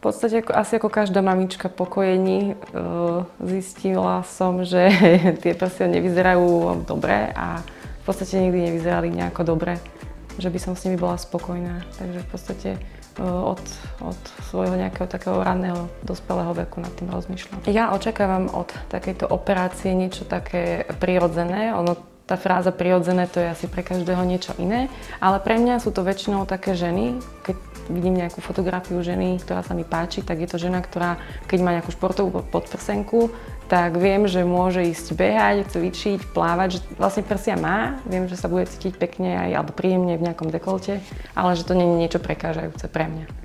podstate asi ako každá mamička po kojení zistila som, že tie prsia nevyzerajú dobre a v podstate nikdy nevyzerali nejako dobre, že by som s nimi bola spokojná. Takže v podstate od svojho nejakého takého ranného dospelého veku nad tým rozmýšľam. Ja očakávam od takejto operácie niečo také prirodzené. Tá fráza prirodzené to je asi pre každého niečo iné, ale pre mňa sú to väčšinou také ženy, keď vidím nejakú fotografiu ženy, ktorá sa mi páči, tak je to žena, ktorá keď má nejakú športovú podprsenku, tak viem, že môže ísť behať, cvičiť, plávať, že vlastne prsia má, viem, že sa bude cítiť pekne aj, alebo príjemne v nejakom dekolte, ale že to nie je niečo prekážajúce pre mňa.